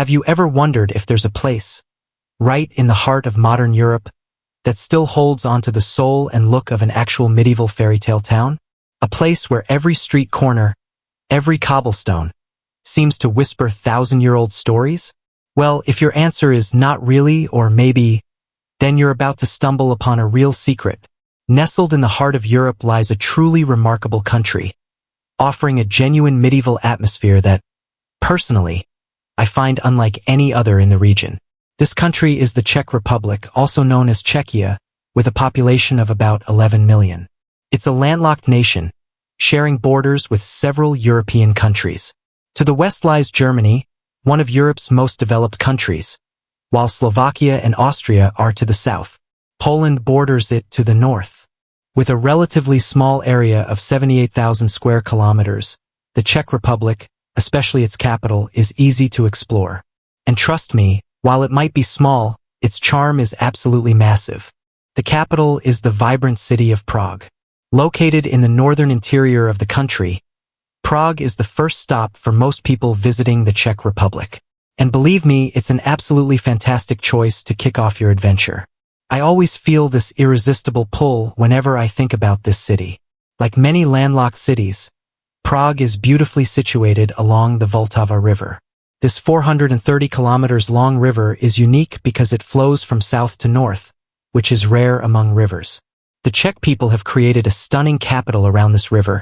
Have you ever wondered if there's a place, right in the heart of modern Europe, that still holds onto the soul and look of an actual medieval fairy tale town? A place where every street corner, every cobblestone, seems to whisper thousand-year-old stories? Well, if your answer is not really or maybe, then you're about to stumble upon a real secret. Nestled in the heart of Europe lies a truly remarkable country, offering a genuine medieval atmosphere that, personally, I find unlike any other in the region. This country is the Czech Republic, also known as Czechia, with a population of about 11 million. It's a landlocked nation, sharing borders with several European countries. To the west lies Germany, one of Europe's most developed countries, while Slovakia and Austria are to the south. Poland borders it to the north. With a relatively small area of 78,000 square kilometers, the Czech Republic, especially its capital, is easy to explore. And trust me, while it might be small, its charm is absolutely massive. The capital is the vibrant city of Prague. Located in the northern interior of the country, Prague is the first stop for most people visiting the Czech Republic. And believe me, it's an absolutely fantastic choice to kick off your adventure. I always feel this irresistible pull whenever I think about this city. Like many landlocked cities, Prague is beautifully situated along the Vltava River. This 430 kilometers long river is unique because it flows from south to north, which is rare among rivers. The Czech people have created a stunning capital around this river,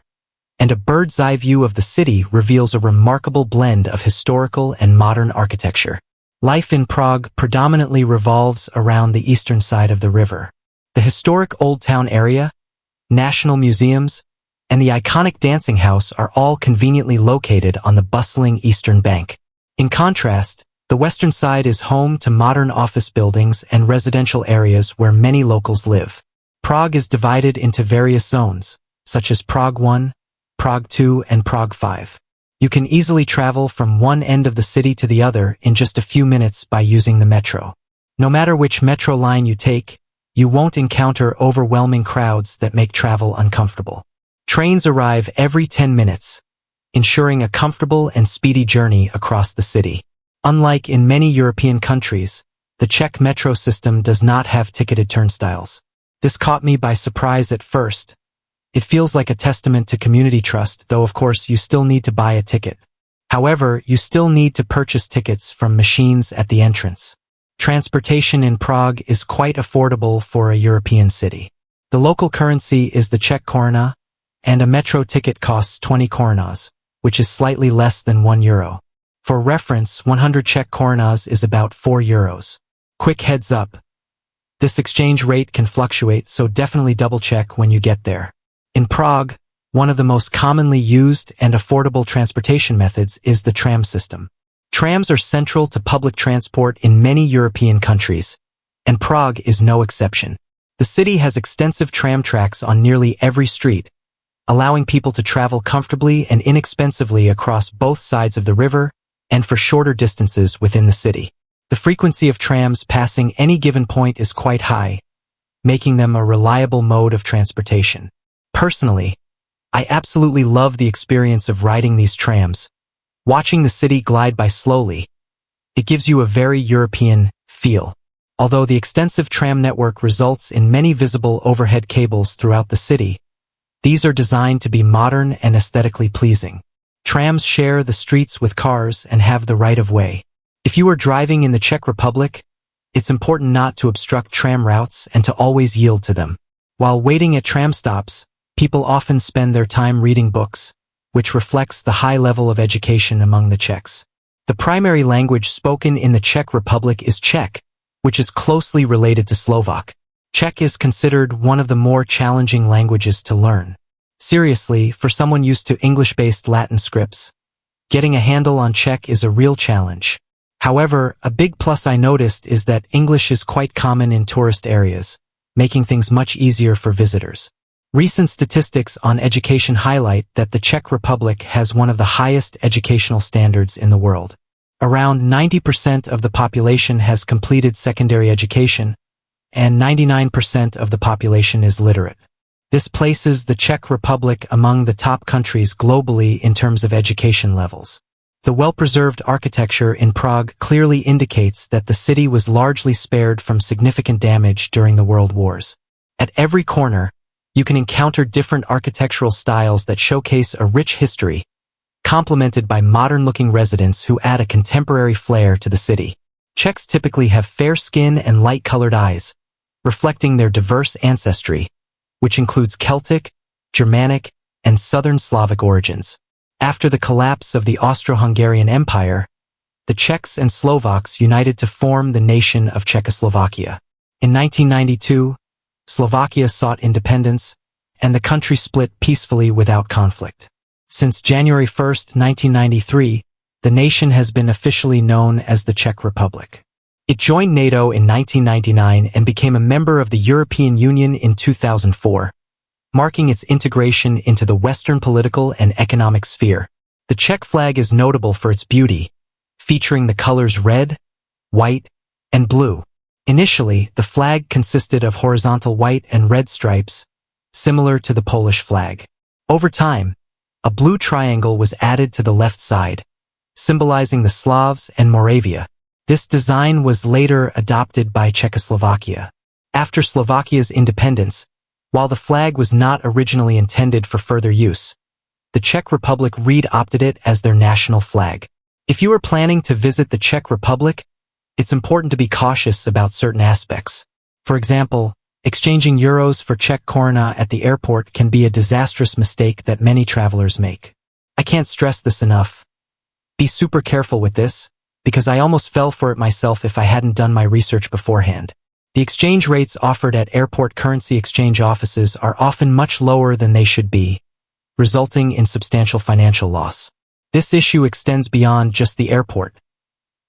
and a bird's-eye view of the city reveals a remarkable blend of historical and modern architecture. Life in Prague predominantly revolves around the eastern side of the river. The historic Old Town area, national museums, and the iconic dancing house are all conveniently located on the bustling eastern bank. In contrast, the western side is home to modern office buildings and residential areas where many locals live. Prague is divided into various zones, such as Prague 1, Prague 2, and Prague 5. You can easily travel from one end of the city to the other in just a few minutes by using the metro. No matter which metro line you take, you won't encounter overwhelming crowds that make travel uncomfortable. Trains arrive every 10 minutes, ensuring a comfortable and speedy journey across the city. Unlike in many European countries, the Czech metro system does not have ticketed turnstiles. This caught me by surprise at first. It feels like a testament to community trust, though of course you still need to buy a ticket. However, you still need to purchase tickets from machines at the entrance. Transportation in Prague is quite affordable for a European city. The local currency is the Czech koruna, and a metro ticket costs 20 korunas, which is slightly less than €1. For reference, 100 Czech korunas is about €4. Quick heads up. This exchange rate can fluctuate, so definitely double-check when you get there. In Prague, one of the most commonly used and affordable transportation methods is the tram system. Trams are central to public transport in many European countries, and Prague is no exception. The city has extensive tram tracks on nearly every street, allowing people to travel comfortably and inexpensively across both sides of the river and for shorter distances within the city. The frequency of trams passing any given point is quite high, making them a reliable mode of transportation. Personally, I absolutely love the experience of riding these trams. Watching the city glide by slowly, it gives you a very European feel. Although the extensive tram network results in many visible overhead cables throughout the city, these are designed to be modern and aesthetically pleasing. Trams share the streets with cars and have the right of way. If you are driving in the Czech Republic, it's important not to obstruct tram routes and to always yield to them. While waiting at tram stops, people often spend their time reading books, which reflects the high level of education among the Czechs. The primary language spoken in the Czech Republic is Czech, which is closely related to Slovak. Czech is considered one of the more challenging languages to learn. Seriously, for someone used to English-based Latin scripts, getting a handle on Czech is a real challenge. However, a big plus I noticed is that English is quite common in tourist areas, making things much easier for visitors. Recent statistics on education highlight that the Czech Republic has one of the highest educational standards in the world. Around 90% of the population has completed secondary education, and 99% of the population is literate. This places the Czech Republic among the top countries globally in terms of education levels. The well-preserved architecture in Prague clearly indicates that the city was largely spared from significant damage during the World Wars. At every corner, you can encounter different architectural styles that showcase a rich history, complemented by modern-looking residents who add a contemporary flair to the city. Czechs typically have fair skin and light-colored eyes, reflecting their diverse ancestry, which includes Celtic, Germanic, and Southern Slavic origins. After the collapse of the Austro-Hungarian Empire, the Czechs and Slovaks united to form the nation of Czechoslovakia. In 1992, Slovakia sought independence, and the country split peacefully without conflict. Since January 1, 1993, the nation has been officially known as the Czech Republic. It joined NATO in 1999 and became a member of the European Union in 2004, marking its integration into the Western political and economic sphere. The Czech flag is notable for its beauty, featuring the colors red, white, and blue. Initially, the flag consisted of horizontal white and red stripes, similar to the Polish flag. Over time, a blue triangle was added to the left side, symbolizing the Slavs and Moravia. This design was later adopted by Czechoslovakia. After Slovakia's independence, while the flag was not originally intended for further use, the Czech Republic readopted it as their national flag. If you are planning to visit the Czech Republic, it's important to be cautious about certain aspects. For example, exchanging euros for Czech koruna at the airport can be a disastrous mistake that many travelers make. I can't stress this enough. Be super careful with this, because I almost fell for it myself if I hadn't done my research beforehand. The exchange rates offered at airport currency exchange offices are often much lower than they should be, resulting in substantial financial loss. This issue extends beyond just the airport.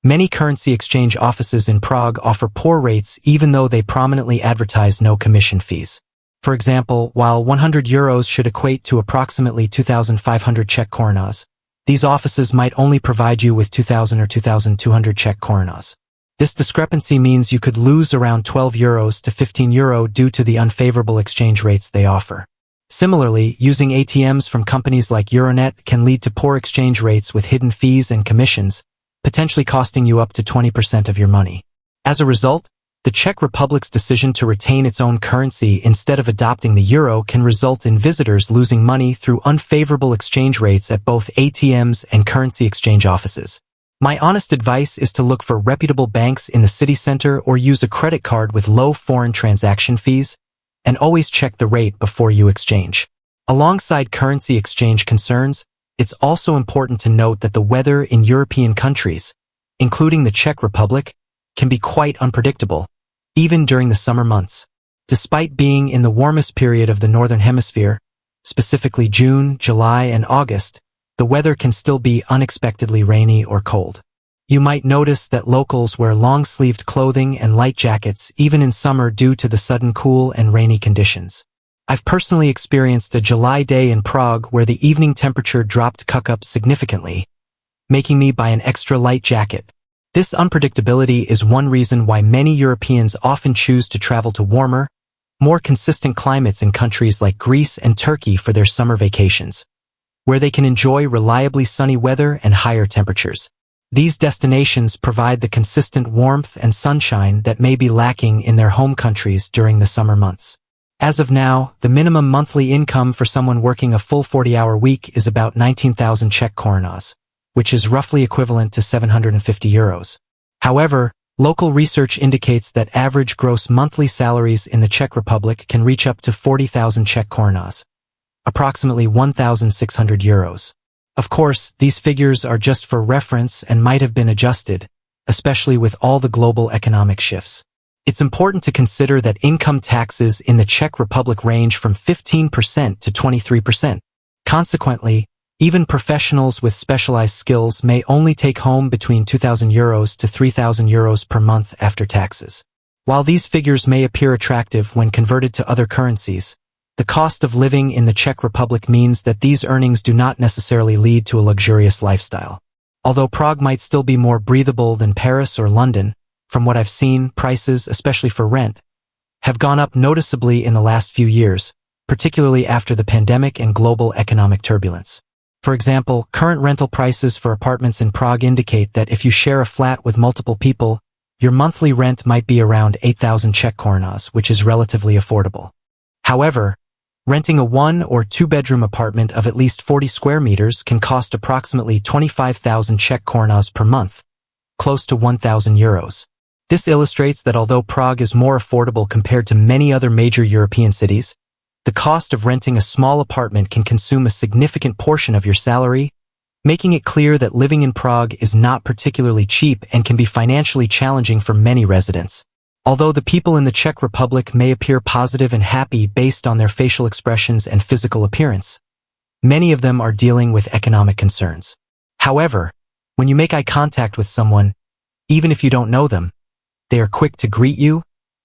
Many currency exchange offices in Prague offer poor rates even though they prominently advertise no commission fees. For example, while 100 euros should equate to approximately 2,500 Czech korunas, these offices might only provide you with 2,000 or 2,200 Czech korunas. This discrepancy means you could lose around 12 euros to 15 euro due to the unfavorable exchange rates they offer. Similarly, using ATMs from companies like Euronet can lead to poor exchange rates with hidden fees and commissions, potentially costing you up to 20% of your money. As a result, the Czech Republic's decision to retain its own currency instead of adopting the euro can result in visitors losing money through unfavorable exchange rates at both ATMs and currency exchange offices. My honest advice is to look for reputable banks in the city center or use a credit card with low foreign transaction fees, and always check the rate before you exchange. Alongside currency exchange concerns, it's also important to note that the weather in European countries, including the Czech Republic, can be quite unpredictable, even during the summer months. Despite being in the warmest period of the Northern Hemisphere, specifically June, July, and August, the weather can still be unexpectedly rainy or cold. You might notice that locals wear long-sleeved clothing and light jackets even in summer due to the sudden cool and rainy conditions. I've personally experienced a July day in Prague where the evening temperature dropped up significantly, making me buy an extra light jacket. This unpredictability is one reason why many Europeans often choose to travel to warmer, more consistent climates in countries like Greece and Turkey for their summer vacations, where they can enjoy reliably sunny weather and higher temperatures. These destinations provide the consistent warmth and sunshine that may be lacking in their home countries during the summer months. As of now, the minimum monthly income for someone working a full 40-hour week is about 19,000 Czech korunas, which is roughly equivalent to 750 euros. However, local research indicates that average gross monthly salaries in the Czech Republic can reach up to 40,000 Czech korunas, approximately 1,600 euros. Of course, these figures are just for reference and might have been adjusted, especially with all the global economic shifts. It's important to consider that income taxes in the Czech Republic range from 15% to 23%. Consequently, even professionals with specialized skills may only take home between 2,000 euros to 3,000 euros per month after taxes. While these figures may appear attractive when converted to other currencies, the cost of living in the Czech Republic means that these earnings do not necessarily lead to a luxurious lifestyle. Although Prague might still be more breathable than Paris or London, from what I've seen, prices, especially for rent, have gone up noticeably in the last few years, particularly after the pandemic and global economic turbulence. For example, current rental prices for apartments in Prague indicate that if you share a flat with multiple people, your monthly rent might be around 8,000 Czech korunas, which is relatively affordable. However, renting a 1- or 2-bedroom apartment of at least 40 square meters can cost approximately 25,000 Czech korunas per month, close to 1,000 euros. This illustrates that although Prague is more affordable compared to many other major European cities, the cost of renting a small apartment can consume a significant portion of your salary, making it clear that living in Prague is not particularly cheap and can be financially challenging for many residents. Although the people in the Czech Republic may appear positive and happy based on their facial expressions and physical appearance, many of them are dealing with economic concerns. However, when you make eye contact with someone, even if you don't know them, they are quick to greet you,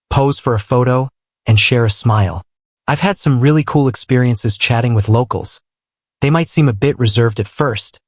pose for a photo, and share a smile. I've had some really cool experiences chatting with locals. They might seem a bit reserved at first,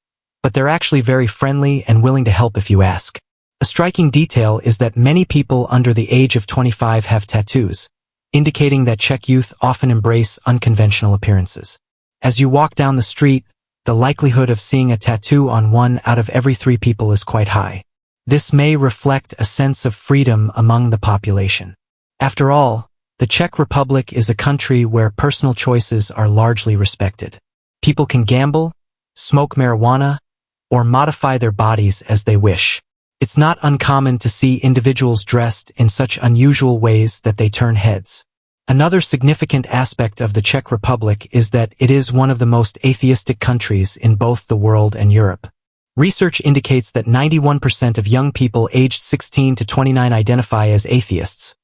but they're actually very friendly and willing to help if you ask. A striking detail is that many people under the age of 25 have tattoos, indicating that Czech youth often embrace unconventional appearances. As you walk down the street, the likelihood of seeing a tattoo on 1 out of every 3 people is quite high. This may reflect a sense of freedom among the population. After all, the Czech Republic is a country where personal choices are largely respected. People can gamble, smoke marijuana, or modify their bodies as they wish. It's not uncommon to see individuals dressed in such unusual ways that they turn heads. Another significant aspect of the Czech Republic is that it is one of the most atheistic countries in both the world and Europe. Research indicates that 91% of young people aged 16 to 29 identify as atheists,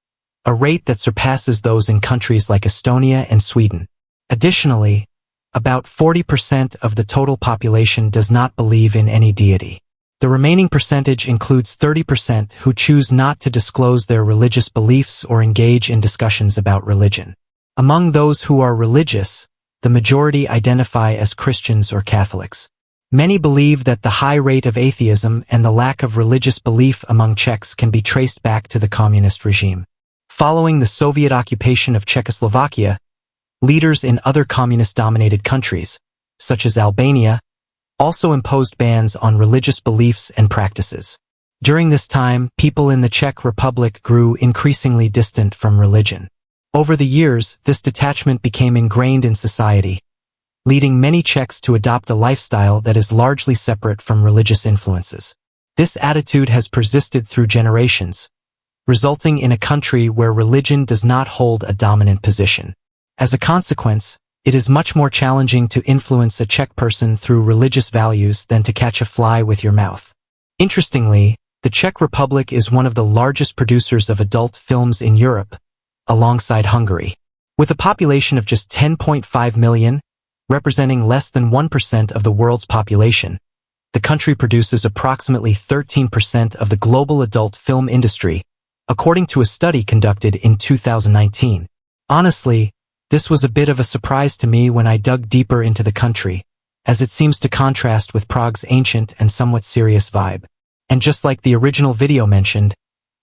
a rate that surpasses those in countries like Estonia and Sweden. Additionally, about 40% of the total population does not believe in any deity. The remaining percentage includes 30% who choose not to disclose their religious beliefs or engage in discussions about religion. Among those who are religious, the majority identify as Christians or Catholics. Many believe that the high rate of atheism and the lack of religious belief among Czechs can be traced back to the communist regime. Following the Soviet occupation of Czechoslovakia, leaders in other communist-dominated countries, such as Albania, also imposed bans on religious beliefs and practices. During this time, people in the Czech Republic grew increasingly distant from religion. Over the years, this detachment became ingrained in society, leading many Czechs to adopt a lifestyle that is largely separate from religious influences. This attitude has persisted through generations, resulting in a country where religion does not hold a dominant position. As a consequence, it is much more challenging to influence a Czech person through religious values than to catch a fly with your mouth. Interestingly, the Czech Republic is one of the largest producers of adult films in Europe, alongside Hungary. With a population of just 10.5 million, representing less than 1% of the world's population, the country produces approximately 13% of the global adult film industry, according to a study conducted in 2019. Honestly, this was a bit of a surprise to me when I dug deeper into the country, as it seems to contrast with Prague's ancient and somewhat serious vibe. And just like the original video mentioned,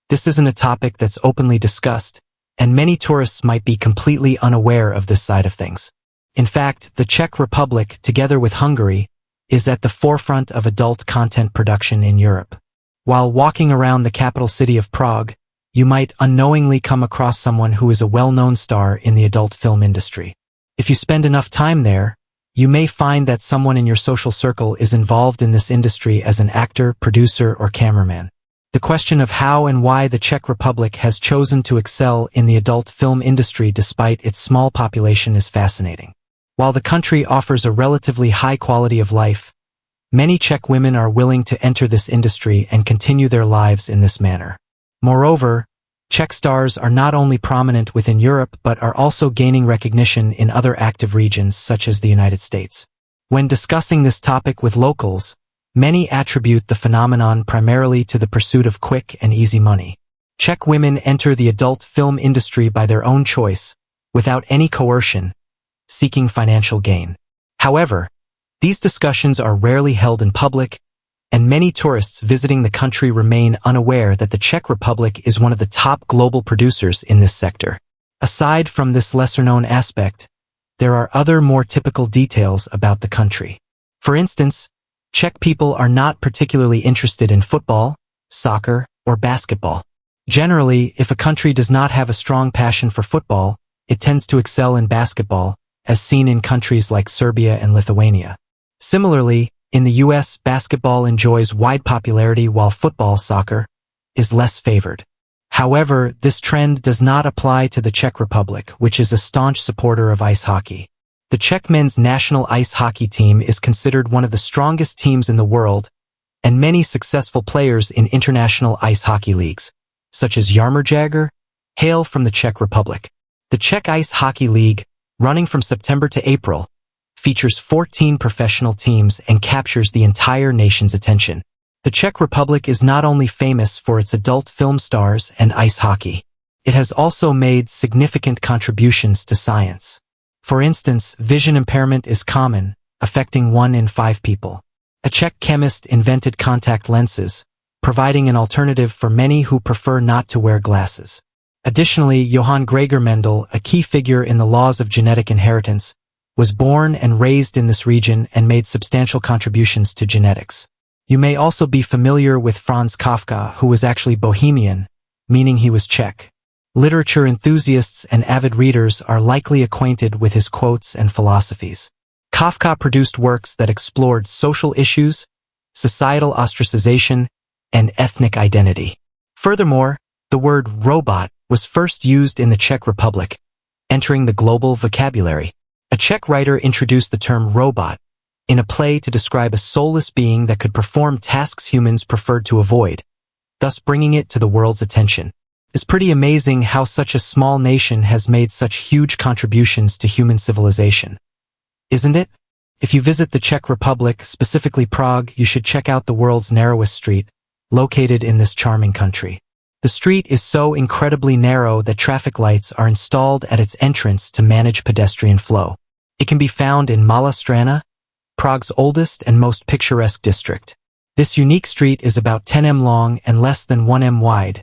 this isn't a topic that's openly discussed, and many tourists might be completely unaware of this side of things. In fact, the Czech Republic, together with Hungary, is at the forefront of adult content production in Europe. While walking around the capital city of Prague, you might unknowingly come across someone who is a well-known star in the adult film industry. If you spend enough time there, you may find that someone in your social circle is involved in this industry as an actor, producer, or cameraman. The question of how and why the Czech Republic has chosen to excel in the adult film industry despite its small population is fascinating. While the country offers a relatively high quality of life, many Czech women are willing to enter this industry and continue their lives in this manner. Moreover, Czech stars are not only prominent within Europe but are also gaining recognition in other active regions such as the United States. When discussing this topic with locals, many attribute the phenomenon primarily to the pursuit of quick and easy money. Czech women enter the adult film industry by their own choice, without any coercion, seeking financial gain. However, these discussions are rarely held in public, and many tourists visiting the country remain unaware that the Czech Republic is one of the top global producers in this sector. Aside from this lesser-known aspect, there are other more typical details about the country. For instance, Czech people are not particularly interested in football, soccer, or basketball. Generally, if a country does not have a strong passion for football, it tends to excel in basketball, as seen in countries like Serbia and Lithuania. Similarly, in the US, basketball enjoys wide popularity while football, soccer, is less favored. However, this trend does not apply to the Czech Republic, which is a staunch supporter of ice hockey. The Czech men's national ice hockey team is considered one of the strongest teams in the world, and many successful players in international ice hockey leagues, such as Jaromír Jágr, hail from the Czech Republic. The Czech Ice Hockey League, running from September to April, features 14 professional teams and captures the entire nation's attention. The Czech Republic is not only famous for its adult film stars and ice hockey, it has also made significant contributions to science. For instance, vision impairment is common, affecting 1 in 5 people. A Czech chemist invented contact lenses, providing an alternative for many who prefer not to wear glasses. Additionally, Johann Gregor Mendel, a key figure in the laws of genetic inheritance, was born and raised in this region and made substantial contributions to genetics. You may also be familiar with Franz Kafka, who was actually Bohemian, meaning he was Czech. Literature enthusiasts and avid readers are likely acquainted with his quotes and philosophies. Kafka produced works that explored social issues, societal ostracization, and ethnic identity. Furthermore, the word robot was first used in the Czech Republic, entering the global vocabulary. A Czech writer introduced the term robot in a play to describe a soulless being that could perform tasks humans preferred to avoid, thus bringing it to the world's attention. It's pretty amazing how such a small nation has made such huge contributions to human civilization. Isn't it? If you visit the Czech Republic, specifically Prague, you should check out the world's narrowest street, located in this charming country. The street is so incredibly narrow that traffic lights are installed at its entrance to manage pedestrian flow. It can be found in Malá Strana, Prague's oldest and most picturesque district. This unique street is about 10 m long and less than 1 m wide,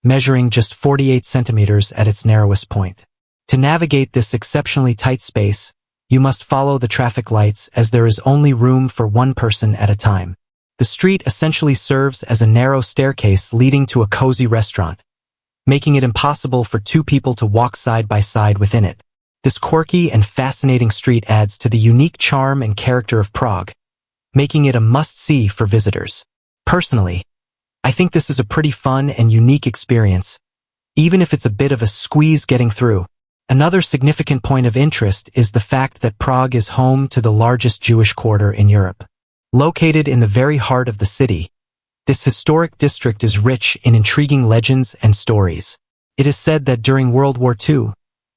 measuring just 48 centimeters at its narrowest point. To navigate this exceptionally tight space, you must follow the traffic lights as there is only room for one person at a time. The street essentially serves as a narrow staircase leading to a cozy restaurant, making it impossible for 2 people to walk side by side within it. This quirky and fascinating street adds to the unique charm and character of Prague, making it a must-see for visitors. Personally, I think this is a pretty fun and unique experience, even if it's a bit of a squeeze getting through. Another significant point of interest is the fact that Prague is home to the largest Jewish quarter in Europe. Located in the very heart of the city, this historic district is rich in intriguing legends and stories. It is said that during World War II,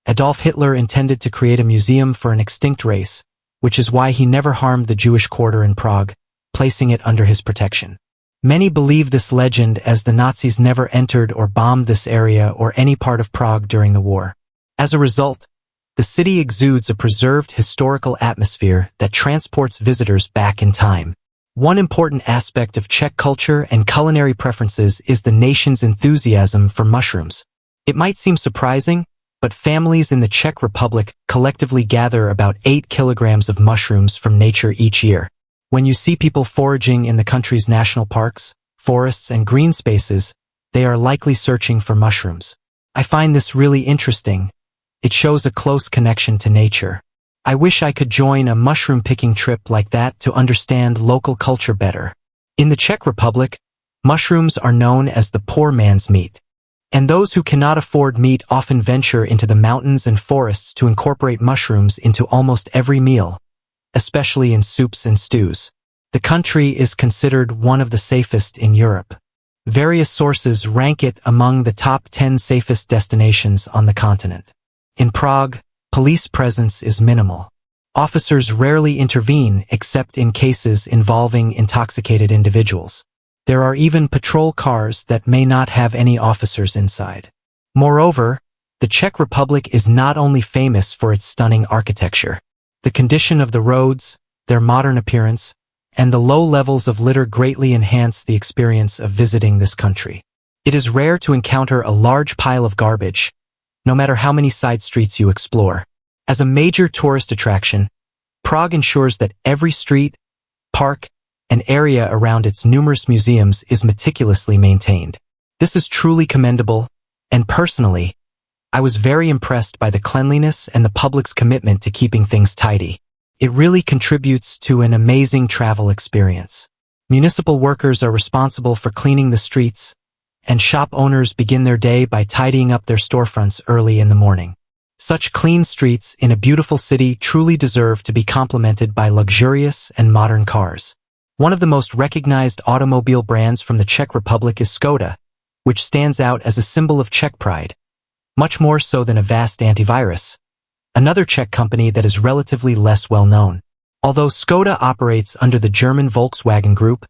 Adolf Hitler intended to create a museum for an extinct race, which is why he never harmed the Jewish quarter in Prague, placing it under his protection. Many believe this legend as the Nazis never entered or bombed this area or any part of Prague during the war. As a result, the city exudes a preserved historical atmosphere that transports visitors back in time. One important aspect of Czech culture and culinary preferences is the nation's enthusiasm for mushrooms. It might seem surprising, but families in the Czech Republic collectively gather about 8 kilograms of mushrooms from nature each year. When you see people foraging in the country's national parks, forests, and green spaces, they are likely searching for mushrooms. I find this really interesting. It shows a close connection to nature. I wish I could join a mushroom picking trip like that to understand local culture better. In the Czech Republic, mushrooms are known as the poor man's meat, and those who cannot afford meat often venture into the mountains and forests to incorporate mushrooms into almost every meal, especially in soups and stews. The country is considered one of the safest in Europe. Various sources rank it among the top 10 safest destinations on the continent. In Prague, police presence is minimal. Officers rarely intervene except in cases involving intoxicated individuals. There are even patrol cars that may not have any officers inside. Moreover, the Czech Republic is not only famous for its stunning architecture. The condition of the roads, their modern appearance, and the low levels of litter greatly enhance the experience of visiting this country. It is rare to encounter a large pile of garbage, no matter how many side streets you explore. As a major tourist attraction, Prague ensures that every street, park, and area around its numerous museums is meticulously maintained. This is truly commendable, and personally, I was very impressed by the cleanliness and the public's commitment to keeping things tidy. It really contributes to an amazing travel experience. Municipal workers are responsible for cleaning the streets, and shop owners begin their day by tidying up their storefronts early in the morning. Such clean streets in a beautiful city truly deserve to be complemented by luxurious and modern cars. One of the most recognized automobile brands from the Czech Republic is Škoda, which stands out as a symbol of Czech pride, much more so than a vast antivirus, another Czech company that is relatively less well known. Although Škoda operates under the German Volkswagen Group,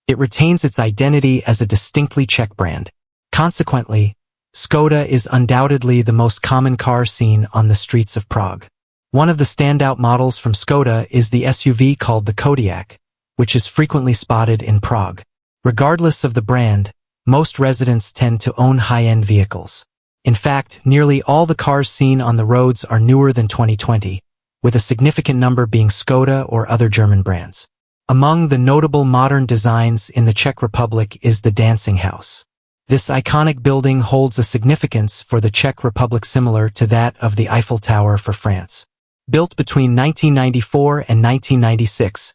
it retains its identity as a distinctly Czech brand. Consequently, Škoda is undoubtedly the most common car seen on the streets of Prague. One of the standout models from Škoda is the SUV called the Kodiaq, which is frequently spotted in Prague. Regardless of the brand, most residents tend to own high-end vehicles. In fact, nearly all the cars seen on the roads are newer than 2020, with a significant number being Škoda or other German brands. Among the notable modern designs in the Czech Republic is the Dancing House. This iconic building holds a significance for the Czech Republic similar to that of the Eiffel Tower for France. Built between 1994 and 1996,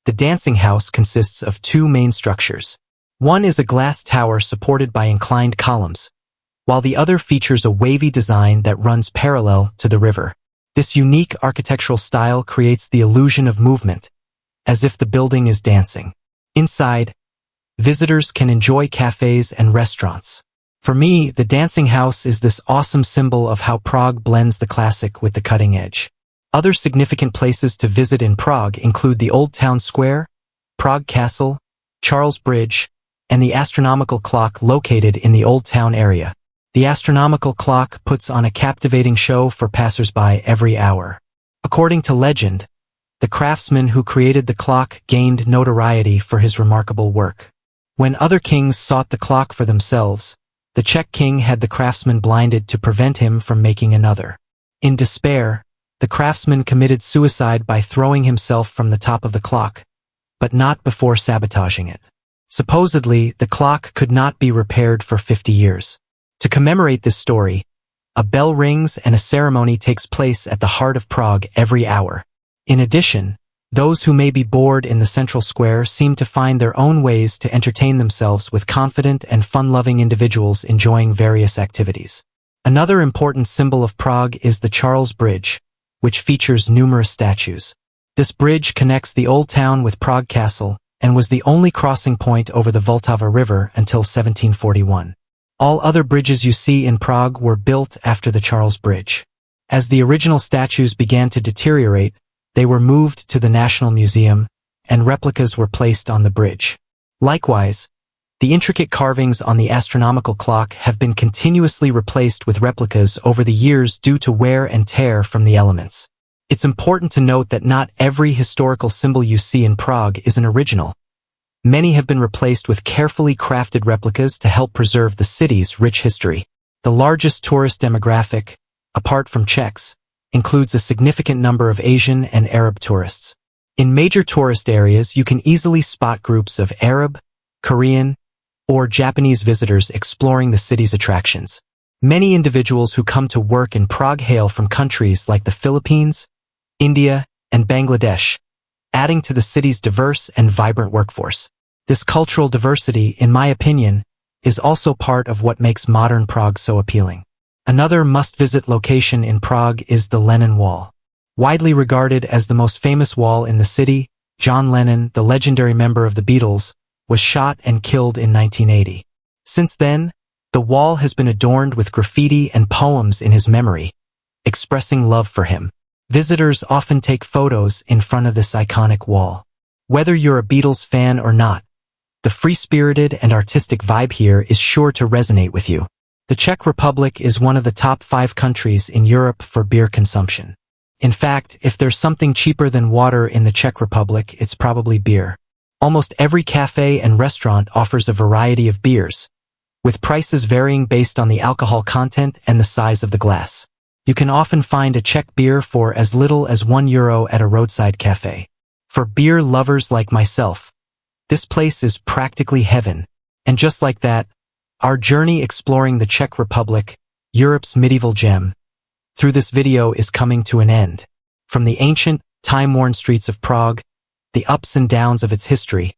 the Dancing House consists of two main structures. One is a glass tower supported by inclined columns, while the other features a wavy design that runs parallel to the river. This unique architectural style creates the illusion of movement, as if the building is dancing. Inside, visitors can enjoy cafes and restaurants. For me, the Dancing House is this awesome symbol of how Prague blends the classic with the cutting edge. Other significant places to visit in Prague include the Old Town Square, Prague Castle, Charles Bridge, and the astronomical clock located in the Old Town area. The astronomical clock puts on a captivating show for passers-by every hour. According to legend, the craftsman who created the clock gained notoriety for his remarkable work. When other kings sought the clock for themselves, the Czech king had the craftsman blinded to prevent him from making another. In despair, the craftsman committed suicide by throwing himself from the top of the clock, but not before sabotaging it. Supposedly, the clock could not be repaired for 50 years. To commemorate this story, a bell rings and a ceremony takes place at the heart of Prague every hour. In addition, those who may be bored in the central square seem to find their own ways to entertain themselves with confident and fun-loving individuals enjoying various activities. Another important symbol of Prague is the Charles Bridge, which features numerous statues. This bridge connects the Old Town with Prague Castle and was the only crossing point over the Vltava River until 1741. All other bridges you see in Prague were built after the Charles Bridge. As the original statues began to deteriorate, they were moved to the National Museum, and replicas were placed on the bridge. Likewise, the intricate carvings on the astronomical clock have been continuously replaced with replicas over the years due to wear and tear from the elements. It's important to note that not every historical symbol you see in Prague is an original. Many have been replaced with carefully crafted replicas to help preserve the city's rich history. The largest tourist demographic, apart from Czechs, includes a significant number of Asian and Arab tourists. In major tourist areas, you can easily spot groups of Arab, Korean, or Japanese visitors exploring the city's attractions. Many individuals who come to work in Prague hail from countries like the Philippines, India, and Bangladesh, adding to the city's diverse and vibrant workforce. This cultural diversity, in my opinion, is also part of what makes modern Prague so appealing. Another must-visit location in Prague is the Lennon Wall. Widely regarded as the most famous wall in the city, John Lennon, the legendary member of the Beatles, was shot and killed in 1980. Since then, the wall has been adorned with graffiti and poems in his memory, expressing love for him. Visitors often take photos in front of this iconic wall. Whether you're a Beatles fan or not, the free-spirited and artistic vibe here is sure to resonate with you. The Czech Republic is one of the top 5 countries in Europe for beer consumption. In fact, if there's something cheaper than water in the Czech Republic, it's probably beer. Almost every cafe and restaurant offers a variety of beers, with prices varying based on the alcohol content and the size of the glass. You can often find a Czech beer for as little as €1 at a roadside cafe. For beer lovers like myself, this place is practically heaven. And just like that, our journey exploring the Czech Republic, Europe's medieval gem, through this video is coming to an end. From the ancient, time-worn streets of Prague, the ups and downs of its history,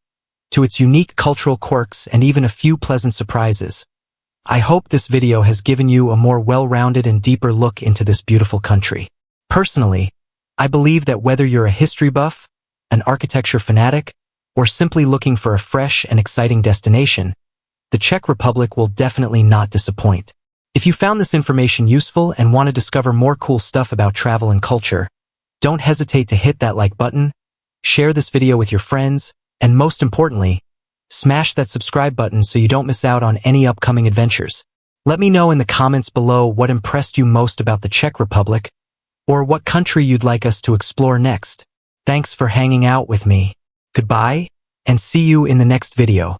to its unique cultural quirks and even a few pleasant surprises, I hope this video has given you a more well-rounded and deeper look into this beautiful country. Personally, I believe that whether you're a history buff, an architecture fanatic, or simply looking for a fresh and exciting destination, the Czech Republic will definitely not disappoint. If you found this information useful and want to discover more cool stuff about travel and culture, don't hesitate to hit that like button, share this video with your friends, and most importantly, smash that subscribe button so you don't miss out on any upcoming adventures. Let me know in the comments below what impressed you most about the Czech Republic, or what country you'd like us to explore next. Thanks for hanging out with me. Goodbye, and see you in the next video.